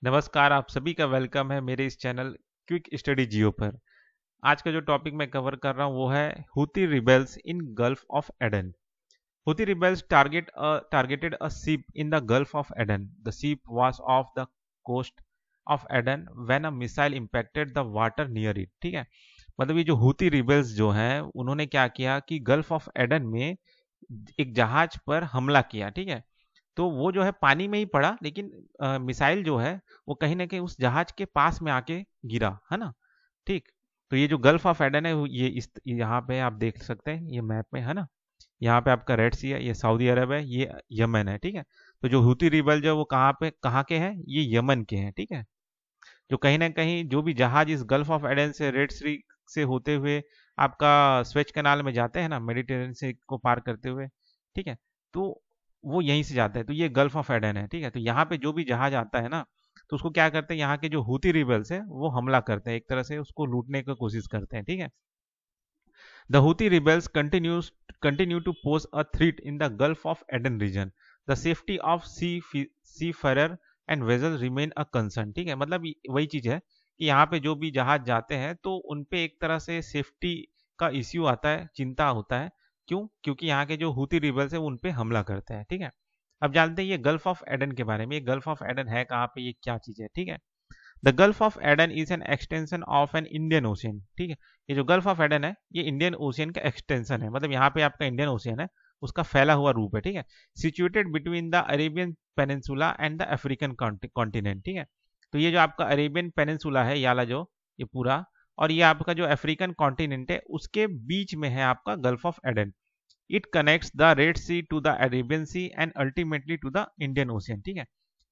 नमस्कार, आप सभी का वेलकम है मेरे इस चैनल क्विक स्टडी जियो पर। आज का जो टॉपिक मैं कवर कर रहा हूँ वो है Houthi rebels in Gulf of Aden. Houthi rebels targeted a ship in the Gulf of Aden. The ship was off the coast of Aden when a missile impacted the water near it. ठीक है, मतलब ये जो Houthi rebels जो हैं उन्होंने क्या किया कि गल्फ ऑफ एडन में एक जहाज पर हमला किया। ठीक है, तो वो जो है पानी में ही पड़ा, लेकिन मिसाइल जो है वो कहीं ना कहीं उस जहाज के पास में आके गिरा, है ना। ठीक, तो ये जो गल्फ ऑफ एडन है ये इस यहाँ पे आप देख सकते हैं, ये मैप में है ना। यहाँ पे आपका रेड सी है, ये सऊदी अरब है, ये यमन है। ठीक है, तो जो हुती रिबल जो वो कहाँ के हैं, ये यमन के हैं। ठीक है, जो कहीं ना कहीं जो भी जहाज इस गल्फ ऑफ एडन से रेड सी से होते हुए आपका स्वेज कनाल में जाते हैं ना, मेडिटेरेनियन से को पार करते हुए। ठीक है, तो वो यहीं से जाता है, तो ये गल्फ ऑफ एडन है। ठीक है, तो यहाँ पे जो भी जहाज आता है ना, तो उसको क्या करते हैं, यहाँ के जो हूती रिबल्स है वो हमला करते हैं, एक तरह से उसको लूटने की कोशिश करते हैं। ठीक है, the Houthi rebels continue to pose a threat in the Gulf of Aden region. The safety of seafarer and vessel remain a concern. ठीक है, मतलब वही चीज है कि यहाँ पे जो भी जहाज जाते हैं तो उनपे एक तरह से सेफ्टी का इश्यू आता है, चिंता होता है। क्यों? क्योंकि यहाँ के जो हूती रिबल्स है वो उनपे हमला करते हैं। ठीक है, अब जानते हैं ये गल्फ ऑफ एडन के बारे में। ये गल्फ ऑफ एडन है कहाँ पे, ये क्या चीज है। ठीक है, the Gulf of Aden is an extension of an Indian Ocean. ठीक है, ये जो गल्फ ऑफ एडन है ये इंडियन ओशियन का एक्सटेंशन है, मतलब यहाँ पे आपका इंडियन ओशियन है, उसका फैला हुआ रूप है। ठीक है, situated between the Arabian peninsula and the African continent. ठीक है, तो ये जो आपका अरेबियन पेनिनसुला है याला जो ये पूरा, और ये आपका जो अफ्रीकन कॉन्टिनेंट है उसके बीच में है आपका Gulf of Aden. It connects the Red Sea to the Arabian Sea and ultimately to the Indian Ocean. ठीक है,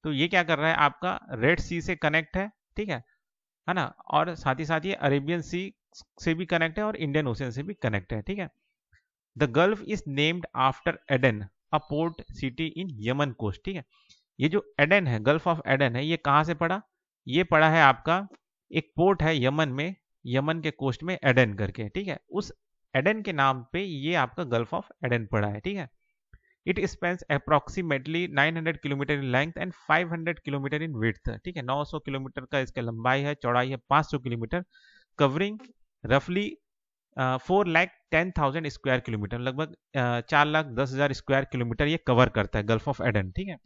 तो ये क्या कर रहा है, आपका रेड सी से कनेक्ट है। है ना, और साथ ही साथ ये अरेबियन सी से भी कनेक्ट है और इंडियन ओशियन से भी कनेक्ट है। ठीक है, the gulf is named after Aden, a port city in Yemen coast. ठीक है, ये जो एडन है, गल्फ ऑफ एडन है, ये कहाँ से पड़ा, ये पड़ा है आपका एक पोर्ट है यमन में, यमन के कोस्ट में एडन करके। ठीक है, उस एडन के नाम पे ये आपका गल्फ ऑफ एडन पड़ा है। ठीक है, it Spence approximately 900 kilometre in length and 500 kilometre in width. ठीक है, 900 किलोमीटर का इसका लंबाई है, चौड़ाई है 500 किलोमीटर, कवरिंग रफली 4,10,000 स्क्वायर किलोमीटर, लगभग 4,10,000 स्क्वायर किलोमीटर ये कवर करता है गल्फ ऑफ एडन। ठीक है,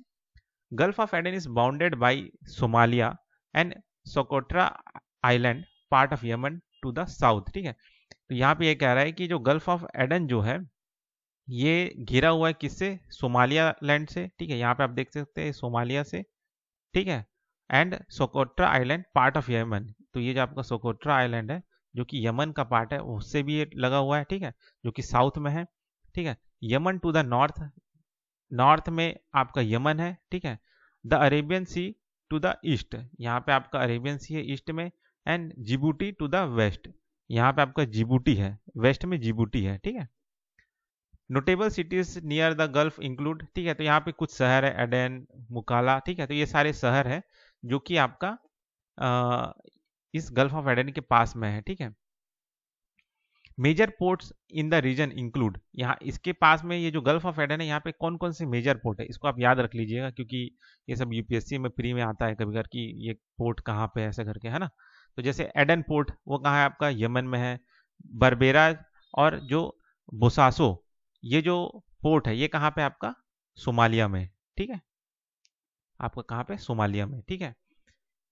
gulf of Aden is bounded by Somalia and Socotra island, part of Yemen to the south. ठीक है, तो यहाँ पे ये कह रहा है कि जो गल्फ ऑफ एडन जो है ये घिरा हुआ है किससे, सोमालिया लैंड से। ठीक है, यहाँ पे आप देख सकते हैं सोमालिया से। ठीक है, and Socotra island part of Yemen, तो ये जो आपका सोकोट्रा आइलैंड है जो कि यमन का पार्ट है उससे भी ये लगा हुआ है। ठीक है, जो कि साउथ में है। ठीक है, Yemen to the north, north में आपका यमन है। ठीक है, the Arabian sea to the east, यहाँ पे आपका अरेबियन सी है ईस्ट में, and Djibouti to the west, यहाँ पे आपका जिबूटी है, वेस्ट में जिबूटी है। ठीक है, notable cities near the gulf include. ठीक है, तो यहाँ पे कुछ शहर है, एडन, मुकाला। ठीक है, तो ये सारे शहर है जो कि आपका इस गल्फ ऑफ एडन के पास में है। ठीक है, major ports in the region include, यहाँ इसके पास में ये जो गल्फ ऑफ एडन है यहाँ पे कौन कौन से मेजर पोर्ट है, इसको आप याद रख लीजिएगा, क्योंकि ये सब यूपीएससी में फ्री में आता है कभी कभी कि ये पोर्ट कहाँ पे ऐसा करके, है ना। तो जैसे एडन पोर्ट वो कहाँ है, आपका यमन में है। बरबेरा और जो बोसासो ये जो पोर्ट है ये कहाँ पे आपका, सोमालिया में। ठीक है, आपका कहाँ पे, सोमालिया में। ठीक है,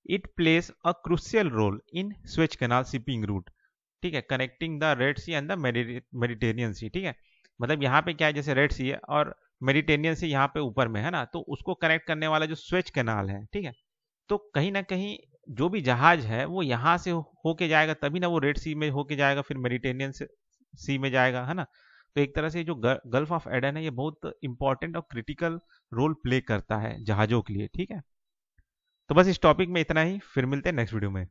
it plays a crucial role in Suez canal shipping route. ठीक है, connecting the Red Sea and the Mediterranean Sea. ठीक है, मतलब यहाँ पे क्या है, जैसे रेड सी है और मेडिटेरियन सी यहाँ पे ऊपर में है ना, तो उसको कनेक्ट करने वाला जो स्वेज कैनाल है। ठीक है, तो कहीं ना कहीं जो भी जहाज है वो यहाँ से होके जाएगा, तभी ना वो रेड सी में होके जाएगा, फिर मेडिटेरियन सी में जाएगा, है ना। तो एक तरह से जो गल्फ ऑफ एडन है ये बहुत इंपॉर्टेंट और क्रिटिकल रोल प्ले करता है जहाजों के लिए। ठीक है, तो बस इस टॉपिक में इतना ही, फिर मिलते हैं नेक्स्ट वीडियो में।